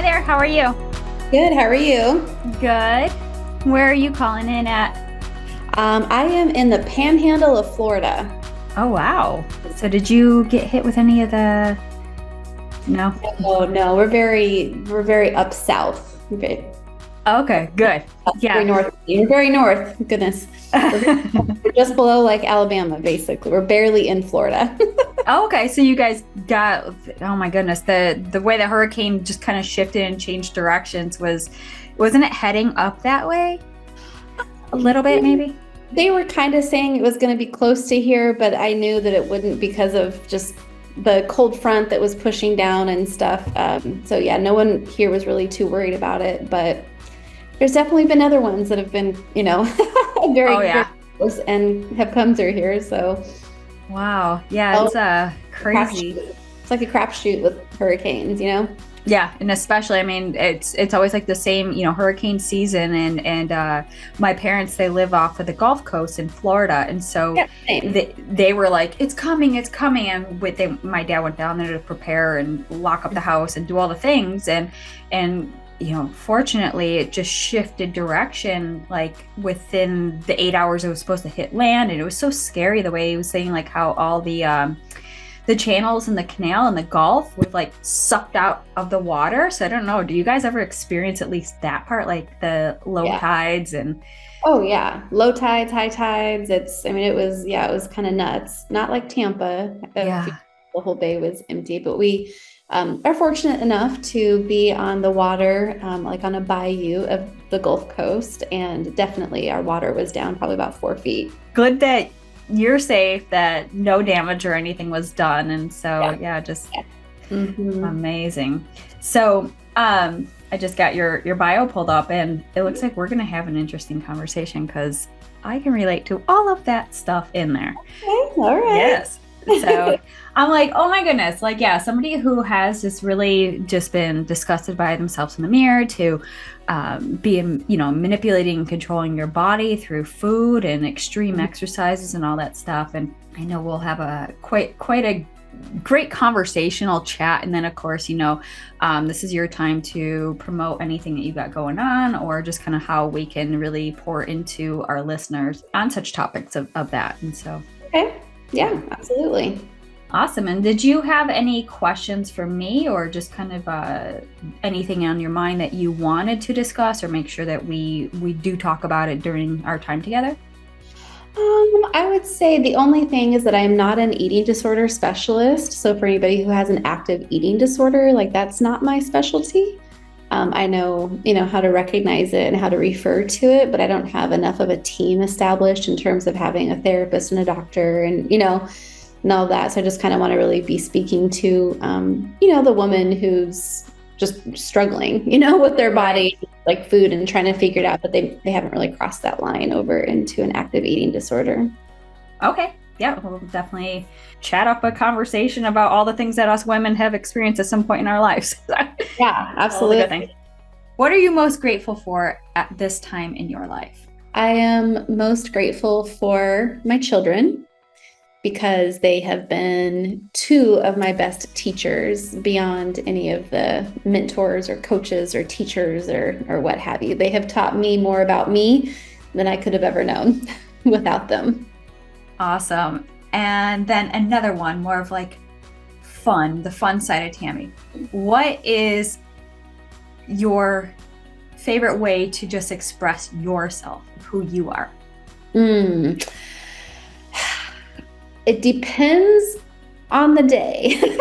there. How are you? Good. How are you? Good. Where are you calling in at? I am in the Panhandle of Florida. Oh, wow. So did you get hit with any of the... No? Oh no, we're very up south. Okay, good. Very Yeah. north. We're very north. Goodness, we're just below like Alabama, basically. We're barely in Florida. Oh, okay. So you guys got, oh my goodness, the way the hurricane just kind of shifted and changed directions wasn't it heading up that way? A little bit, maybe? They were kind of saying it was going to be close to here, but I knew that it wouldn't because of just the cold front that was pushing down and stuff. So yeah, no one here was really too worried about it, but there's definitely been other ones that have been, very Oh, yeah. close and have come through here. So Wow. Yeah, it's crazy. it's like a crapshoot with hurricanes, Yeah, and especially, I mean, it's always like the same, hurricane season, and my parents, they live off of the Gulf Coast in Florida, and so Yeah, same. they were like, it's coming, and my dad went down there to prepare and lock up the house and do all the things, and fortunately, it just shifted direction like within the 8 hours it was supposed to hit land, and it was so scary the way he was saying like how all the channels in the canal and the Gulf were like sucked out of the water. So I don't know. Do you guys ever experience at least that part, like the low Yeah. tides and? Oh yeah, low tides, high tides. It was kind of nuts. Not like Tampa. Yeah. The whole bay was empty, but we are fortunate enough to be on the water, like on a bayou of the Gulf Coast, and definitely our water was down probably about 4 feet. Good that you're safe, that no damage or anything was done. And so, just Mhm. amazing. So, I just got your bio pulled up, and it looks like we're going to have an interesting conversation because I can relate to all of that stuff in there. Okay, all right. Yes. So I'm like, oh my goodness, like, yeah, somebody who has just really just been disgusted by themselves in the mirror to being, manipulating and controlling your body through food and extreme exercises and all that stuff. And I know we'll have a quite a great conversational chat. And then of course, this is your time to promote anything that you got going on, or just kind of how we can really pour into our listeners on such topics of that. And so. Okay. Yeah, absolutely. Awesome. And did you have any questions for me, or just kind of anything on your mind that you wanted to discuss or make sure that we do talk about it during our time together? I would say the only thing is that I'm not an eating disorder specialist. So for anybody who has an active eating disorder, like that's not my specialty. I know, how to recognize it and how to refer to it, but I don't have enough of a team established in terms of having a therapist and a doctor and, and all that. So I just kind of want to really be speaking to, the woman who's just struggling, with their body, like food, and trying to figure it out, but they haven't really crossed that line over into an active eating disorder. Okay. Yeah, we'll definitely chat up a conversation about all the things that us women have experienced at some point in our lives. Yeah, absolutely. What are you most grateful for at this time in your life? I am most grateful for my children because they have been two of my best teachers beyond any of the mentors or coaches or teachers or what have you. They have taught me more about me than I could have ever known without them. Awesome. And then another one, more of like the fun side of Tammy. What is your favorite way to just express yourself, who you are? It depends on the day,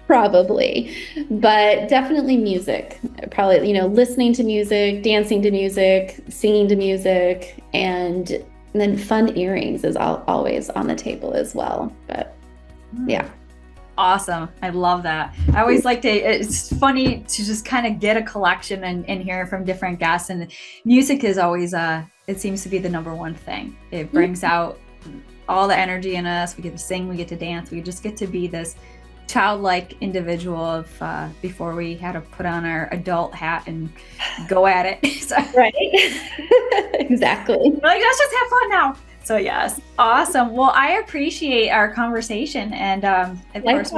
probably, but definitely music. Probably, listening to music, dancing to music, singing to music, and then fun earrings is always on the table as well. But yeah. Awesome. I love that. I always like to, it's funny to just kind of get a collection and hear from different guests. And music is always, it seems to be the number one thing. It brings out all the energy in us. We get to sing, we get to dance. We just get to be this childlike individual of before we had to put on our adult hat and go at it. So, right. Exactly. Like, let's just have fun now. So yes, awesome. Well, I appreciate our conversation, and of course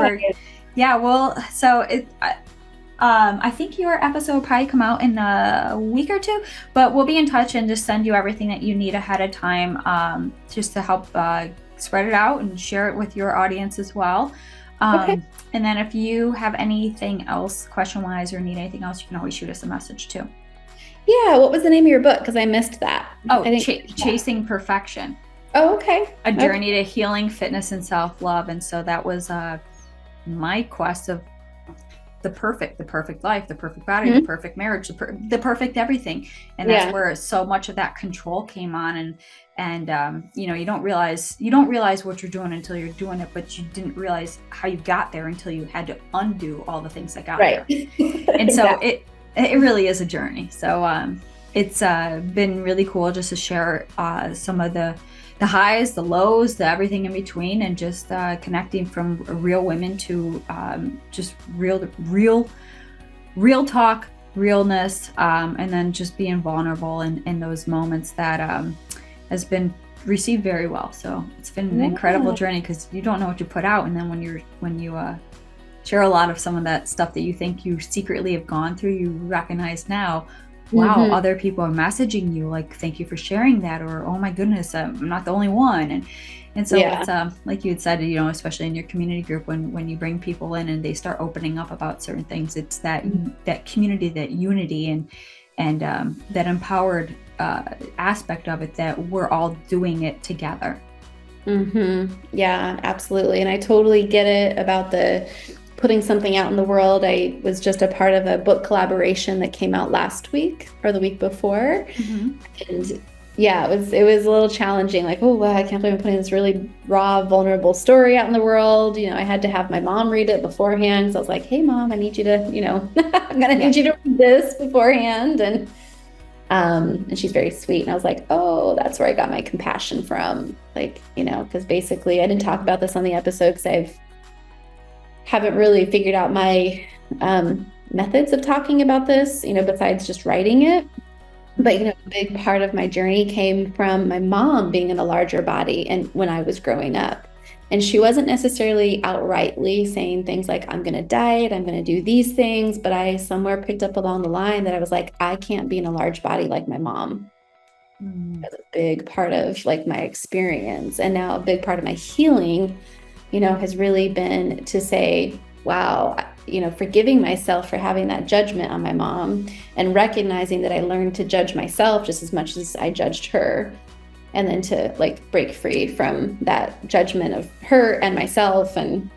I think your episode will probably come out in a week or two, but we'll be in touch and just send you everything that you need ahead of time, just to help spread it out and share it with your audience as well. Okay. And then if you have anything else question-wise or need anything else, you can always shoot us a message too. Yeah. What was the name of your book? Because I missed that. Oh, I didn't Chasing Perfection. Oh, okay. A journey to healing, fitness, and self-love. And so that was my quest of the perfect life, the perfect body, the perfect marriage, the perfect everything. And that's where so much of that control came on. And you don't realize what you're doing until you're doing it, but you didn't realize how you got there until you had to undo all the things that got there. And so it really is a journey. So it's been really cool just to share some of the highs, the lows, the everything in between, and just connecting from real women to just real talk, realness, and then just being vulnerable in those moments that has been received very well. So it's been an incredible journey, because you don't know what you put out, and then when you share a lot of some of that stuff that you think you secretly have gone through, you recognize now, wow, other people are messaging you like, thank you for sharing that, or oh my goodness, I'm not the only one. And so it's like you had said, especially in your community group, when you bring people in and they start opening up about certain things, it's that community, that unity, and that empowered aspect of it, that we're all doing it together. Yeah, absolutely. And I totally get it about the putting something out in the world. I was just a part of a book collaboration that came out last week or the week before. And yeah, it was a little challenging. Like, oh, wow, I can't believe I'm putting this really raw, vulnerable story out in the world. I had to have my mom read it beforehand. So I was like, hey, Mom, I need you to, I'm going to need you to read this beforehand. And she's very sweet. And I was like, oh, that's where I got my compassion from. Like, because basically I didn't talk about this on the episode because haven't really figured out my methods of talking about this, besides just writing it. But, a big part of my journey came from my mom being in a larger body and when I was growing up. And she wasn't necessarily outrightly saying things like, I'm going to diet, I'm going to do these things. But I somewhere picked up along the line that I was like, I can't be in a large body like my mom. That's a big part of like my experience. And now a big part of my healing has really been to say, wow, forgiving myself for having that judgment on my mom, and recognizing that I learned to judge myself just as much as I judged her. And then to like break free from that judgment of her and myself, and,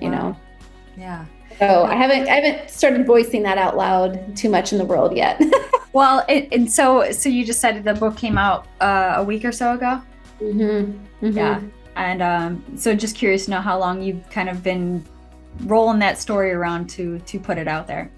Yeah. So I haven't started voicing that out loud too much in the world yet. Well, and so you just said the book came out a week or so ago? Yeah. And so just curious to know how long you've kind of been rolling that story around to put it out there.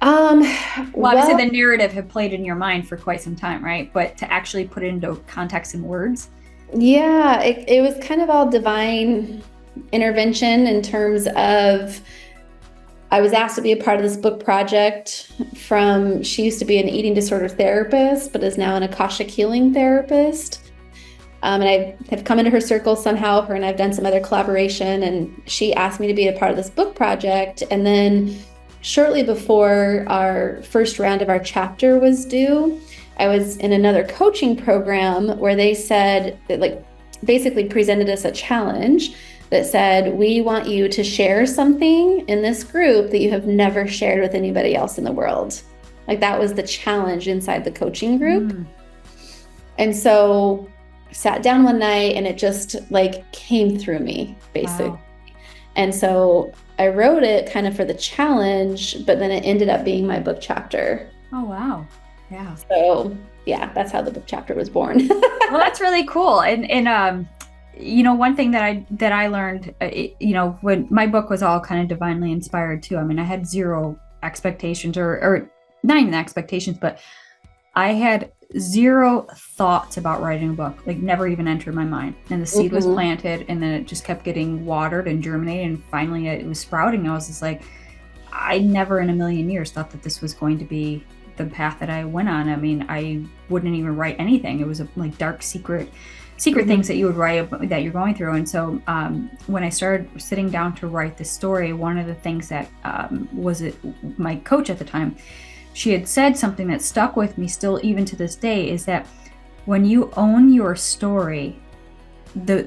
Well, obviously the narrative had played in your mind for quite some time, right? But to actually put it into context in words. Yeah, it was kind of all divine intervention in terms of, I was asked to be a part of this book project she used to be an eating disorder therapist, but is now an Akashic healing therapist. And I have come into her circle somehow. Her and I've done some other collaboration, and she asked me to be a part of this book project. And then shortly before our first round of our chapter was due, I was in another coaching program where they said that, like, basically presented us a challenge that said, we want you to share something in this group that you have never shared with anybody else in the world. Like, that was the challenge inside the coaching group. And so sat down one night and it just like came through me, basically. Wow. And so I wrote it kind of for the challenge, but then it ended up being my book chapter. Oh, wow. Yeah. So yeah, that's how the book chapter was born. Well, that's really cool. And one thing that I learned, when my book was all kind of divinely inspired too. I mean, I had zero expectations or not even expectations, but I had zero thoughts about writing a book, like never even entered my mind. And the seed was planted, and then it just kept getting watered and germinated, and finally it was sprouting. I was just like, I never in a million years thought that this was going to be the path that I went on. I mean, I wouldn't even write anything. It was a like dark secret secret things that you would write that you're going through. And so when I started sitting down to write the story, one of the things that my coach at the time, she had said something that stuck with me still even to this day, is that when you own your story,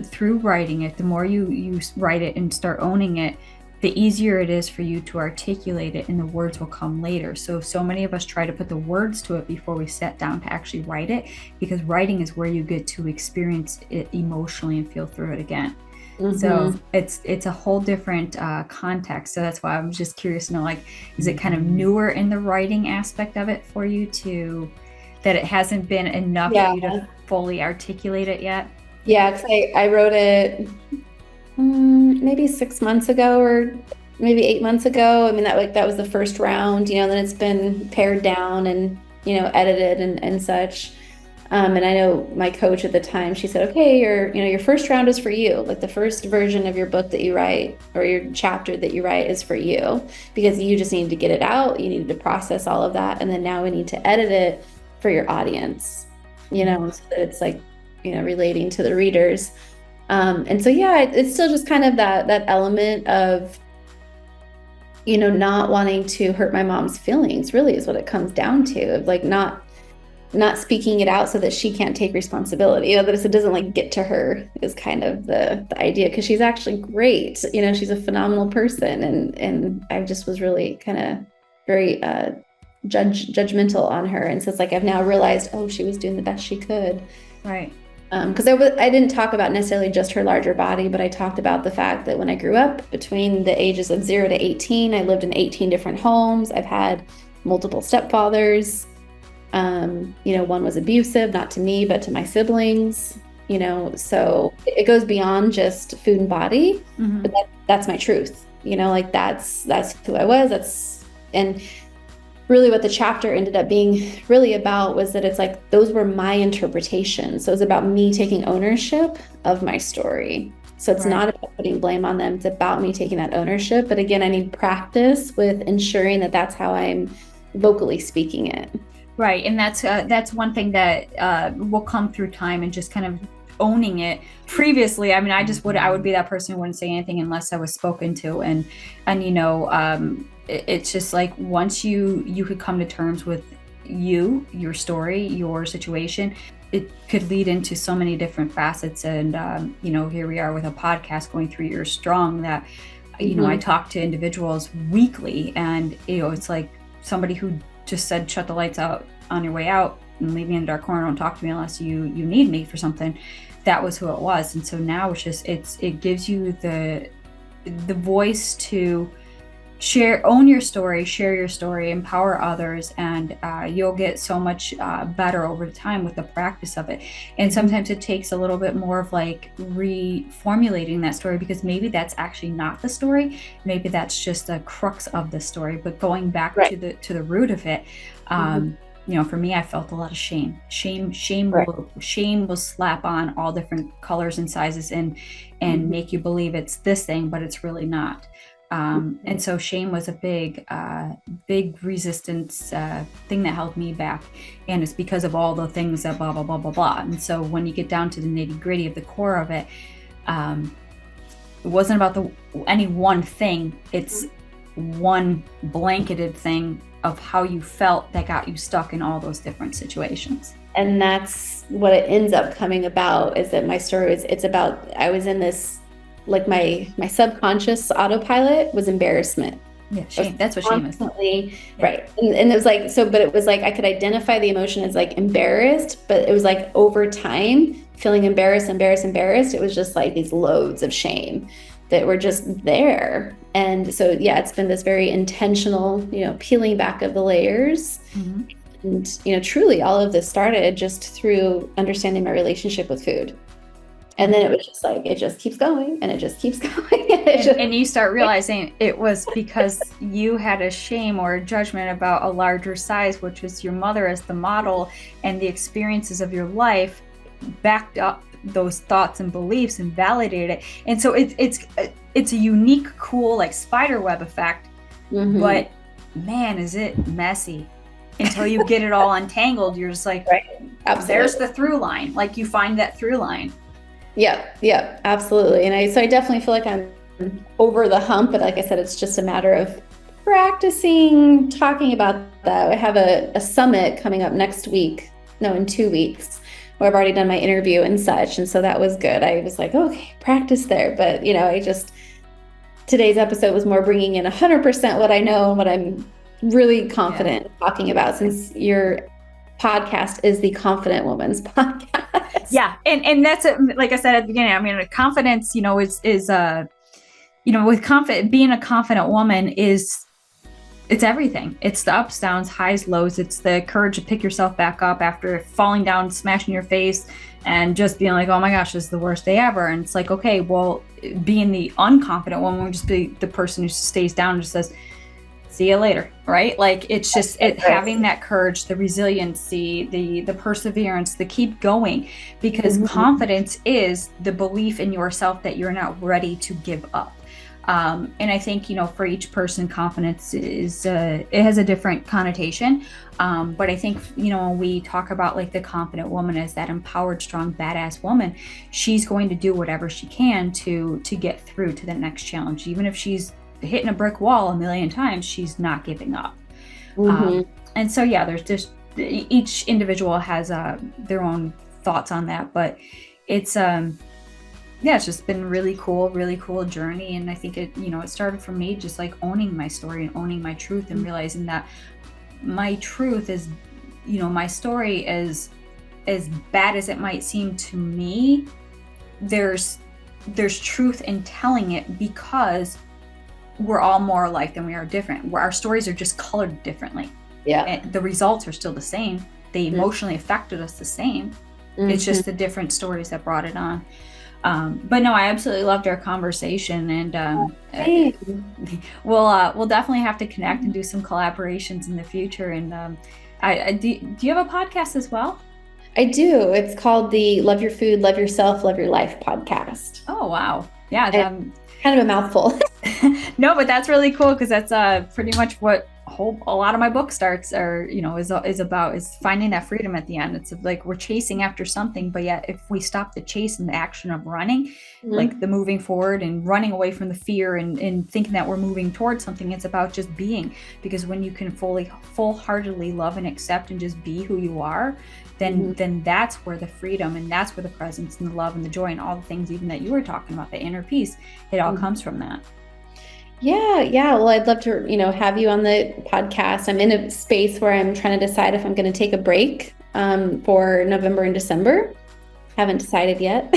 through writing it, the more you write it and start owning it, the easier it is for you to articulate it, and the words will come later. So many of us try to put the words to it before we sit down to actually write it, because writing is where you get to experience it emotionally and feel through it again. So it's a whole different context. So that's why I'm just curious to know, like, is it kind of newer in the writing aspect of it for you, that it hasn't been enough for you to fully articulate it yet? Yeah, because I wrote it maybe 6 months ago, or maybe 8 months ago. I mean, that was the first round, then it's been pared down and, edited and such. And I know my coach at the time, she said, okay, your first round is for you. Like, the first version of your book that you write, or your chapter that you write, is for you, because you just needed to get it out. You needed to process all of that. And then now we need to edit it for your audience, so that it's like, relating to the readers. And so, it's still just kind of that element of, not wanting to hurt my mom's feelings, really, is what it comes down to, of like not speaking it out so that she can't take responsibility, that it doesn't like get to her, is kind of the idea, because she's actually great. She's a phenomenal person. And I just was really kind of very judgmental on her. And so it's like, I've now realized, she was doing the best she could. Right. Because I didn't talk about necessarily just her larger body, but I talked about the fact that when I grew up, between the ages of 0 to 18, I lived in 18 different homes. I've had multiple stepfathers. One was abusive, not to me, but to my siblings. So it goes beyond just food and body, but that's my truth. That's who I was. And really what the chapter ended up being really about was that it's like, those were my interpretations. So it's about me taking ownership of my story. So it's not about putting blame on them. It's about me taking that ownership. But again, I need practice with ensuring that that's how I'm vocally speaking it. Right. And that's one thing that will come through time, and just kind of owning it. Previously, I mean, I would be that person who wouldn't say anything unless I was spoken to. And it's just like, once you could come to terms with your story, your situation, it could lead into so many different facets. And, here we are with a podcast going 3 years strong, that, I talk to individuals weekly, and, it's like somebody who just said, shut the lights out on your way out and leave me in the dark corner. Don't talk to me unless you need me for something. That was who it was. And so now it gives you the voice to own your story, share your story, empower others, and you'll get so much better over time with the practice of it. And sometimes it takes a little bit more of like reformulating that story, because maybe that's actually not the story. Maybe that's just the crux of the story, but going back to the root of it. For me, I felt a lot of shame. Shame will slap on all different colors and sizes and make you believe it's this thing, but it's really not. And so shame was a big resistance thing that held me back. And it's because of all the things that blah, blah, blah, blah, blah. And so when you get down to the nitty gritty of the core of it, it wasn't about any one thing. It's one blanketed thing of how you felt that got you stuck in all those different situations. And that's what it ends up coming about, is that my story it's about, I was in this, like my subconscious autopilot was embarrassment. Yeah, shame. That's what shame is. Right. And it was like, but it was like, I could identify the emotion as like embarrassed, but it was like over time, feeling embarrassed. It was just like these loads of shame that were just there. And so, it's been this very intentional, peeling back of the layers. And, truly all of this started just through understanding my relationship with food. And then it was just like, it just keeps going and it just keeps going. And you start realizing it was because you had a shame or a judgment about a larger size, which was your mother as the model, and the experiences of your life backed up those thoughts and beliefs and validated it. And so it's a unique, cool, like spider web effect, but man, is it messy until you get it all untangled. You're just like, Absolutely. There's the through line. Like you find that through line. Yep, absolutely. And I definitely feel like I'm over the hump, but like I said, it's just a matter of practicing talking about that. I have a summit coming up in 2 weeks, where I've already done my interview and such. And so that was good. I was like, okay, practice there. But, today's episode was more bringing in 100% what I know and what I'm really confident talking about, since your podcast is the Confident Woman's podcast. Yeah. And that's like I said at the beginning, I mean, confidence, is with being a confident woman it's everything. It's the ups, downs, highs, lows. It's the courage to pick yourself back up after falling down, smashing your face, and just being like, oh my gosh, this is the worst day ever. And it's like, okay, well, being the unconfident woman would just be the person who stays down and just says, see you later, right? Like it's just having that courage, the resiliency, the perseverance, the keep going, because confidence is the belief in yourself that you're not ready to give up. And I think, for each person, confidence it has a different connotation. But I think, when we talk about like the confident woman as that empowered, strong, badass woman, she's going to do whatever she can to get through to the next challenge. Even if she's hitting a brick wall a million times, she's not giving up. And so, there's just each individual has their own thoughts on that, but it's it's just been really cool journey. And I think it started for me just like owning my story and owning my truth and realizing that my truth is, my story is as bad as it might seem to me. There's truth in telling it, because we're all more alike than we are different. Where our stories are just colored differently. Yeah. And the results are still the same. They emotionally affected us the same. It's just the different stories that brought it on. But no, I absolutely loved our conversation, and we'll definitely have to connect and do some collaborations in the future. And do you have a podcast as well? I do. It's called the Love Your Food, Love Yourself, Love Your Life podcast. Oh, wow. Yeah. Kind of a mouthful. No, but that's really cool, because that's pretty much what a lot of my book starts is about, is finding that freedom at the end. It's like we're chasing after something, but yet if we stop the chase and the action of running, like the moving forward and running away from the fear and thinking that we're moving towards something, it's about just being. Because when you can full-heartedly love and accept and just be who you are, then that's where the freedom, and that's where the presence and the love and the joy and all the things even that you were talking about, the inner peace, it all comes from that. Yeah. Well, I'd love to, have you on the podcast. I'm in a space where I'm trying to decide if I'm going to take a break for November and December. Haven't decided yet.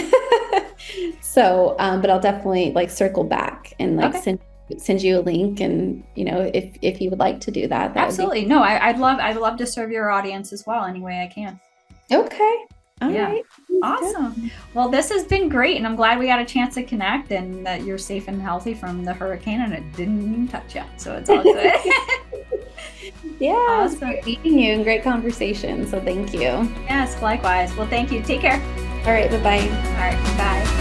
So, but I'll definitely circle back and send you a link, and if you would like to do that. Absolutely. No, I'd love to serve your audience as well any way I can. Okay. All right. Awesome. Good. Well, this has been great, and I'm glad we got a chance to connect, and that you're safe and healthy from the hurricane, and it didn't even touch you. So it's all good. Yeah. Awesome. It was great meeting you and great conversation. So thank you. Yes, likewise. Well, thank you. Take care. All right. Bye-bye. All right. Bye.